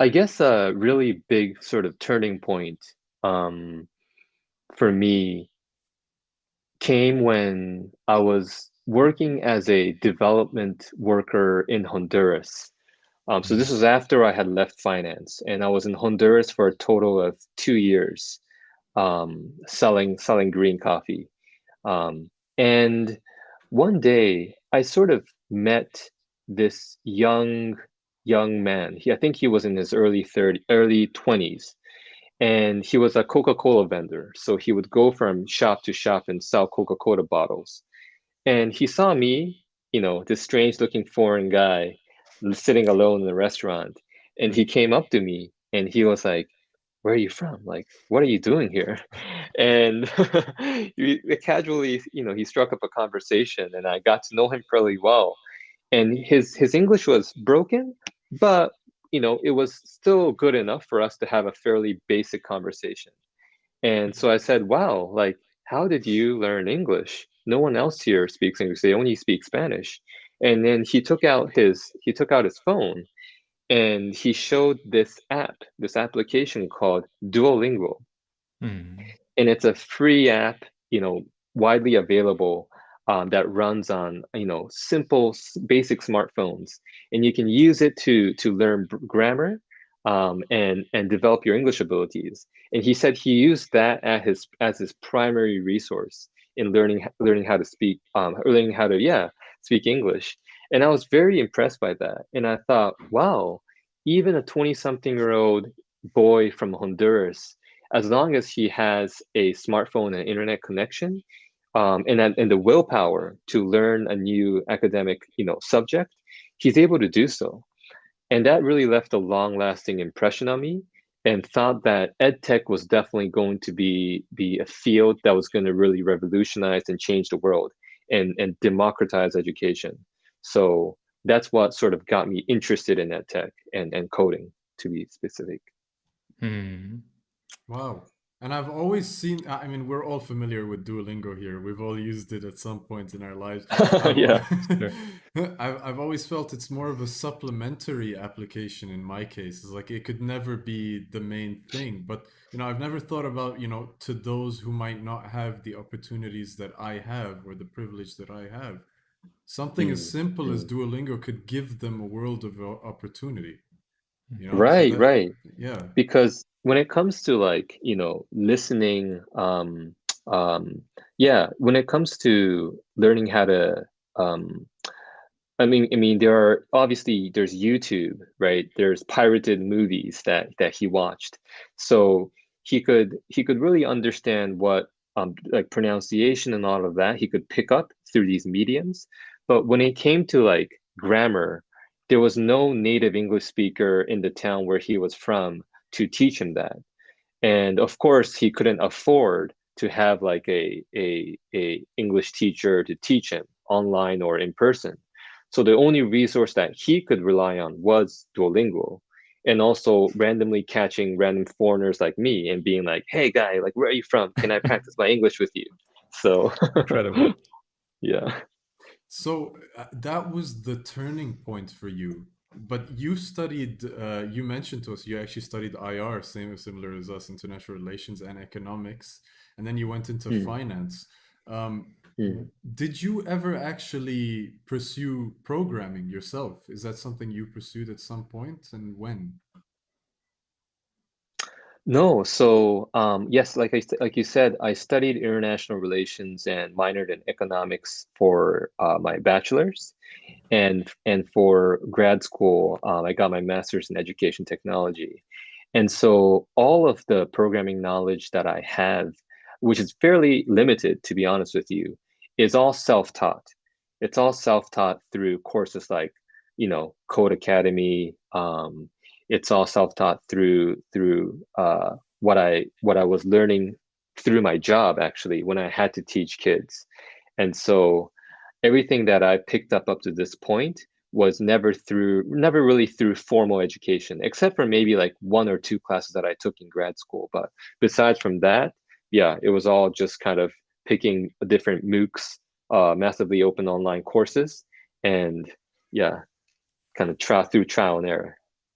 I guess a really big sort of turning point um, for me came when I was working as a development worker in Honduras. So this Mm. was after I had left finance, and I was in Honduras for a total of 2 years, selling green coffee. Um, and one day I sort of met this young man. I think he was in his early 20s, and he was a Coca-Cola vendor. So he would go from shop to shop and sell Coca-Cola bottles. And he saw me, this strange looking foreign guy sitting alone in the restaurant. And he Mm. came up to me and he was like, "Where are you from? Like, what are you doing here?" And casually, he struck up a conversation and I got to know him fairly well. And his English was broken, but it was still good enough for us to have a fairly basic conversation. And so I said, "Wow, like, how did you learn English? No one else here speaks English. They only speak Spanish." And then he took out his phone and he showed this application called Duolingo. Mm. And it's a free app, widely available, that runs on, simple, basic smartphones. And you can use it to learn grammar, and develop your English abilities. And he said he used that as his primary resource in learning how to speak English. And I was very impressed by that. And I thought, wow, even a 20-something-year-old boy from Honduras, as long as he has a smartphone and internet connection, and the willpower to learn a new academic, subject, he's able to do so. And that really left a long-lasting impression on me, and thought that EdTech was definitely going to be a field that was going to really revolutionize and change the world, and democratize education. So that's what sort of got me interested in EdTech and coding, to be specific. Mm. Wow. And I've always seen, I mean, we're all familiar with Duolingo here. We've all used it at some point in our lives. I've, Yeah, sure. I've always felt it's more of a supplementary application in my case. It's like it could never be the main thing. But, I've never thought about, to those who might not have the opportunities that I have or the privilege that I have. Something as Mm, simple as mm. Duolingo could give them a world of opportunity, So Right, that, right. yeah. Because when it comes to, like, listening, yeah, when it comes to learning how to, um, I mean, there's YouTube, right? There's pirated movies that he watched, so he could really understand what, like, pronunciation and all of that he could pick up through these mediums. But when it came to, like, grammar, there was no native English speaker in the town where he was from to teach him that. And of course, he couldn't afford to have like a English teacher to teach him online or in person. So the only resource that he could rely on was Duolingo, and also randomly catching random foreigners like me and being like, "Hey guy, like, where are you from? Can I practice my English with you?" So Incredible. yeah. So that was the turning point for you. But you studied, you mentioned to us, you actually studied IR, similar as us, international relations and economics, and then you went into Mm, finance. Um, mm. did you ever actually pursue programming yourself? Is that something you pursued at some point, and when? No, so yes, like you said, I studied international relations and minored in economics for my bachelor's, and for grad school, I got my master's in education technology. And so all of the programming knowledge that I have, which is fairly limited, to be honest with you, is all self-taught. It's all self-taught through courses like, Code Academy. It's all self-taught through what I was learning through my job, actually, when I had to teach kids. And so everything that I picked up to this point was never really through formal education, except for maybe like one or two classes that I took in grad school. But besides from that, yeah, it was all just kind of picking different MOOCs, massively open online courses, and yeah, kind of trial and error.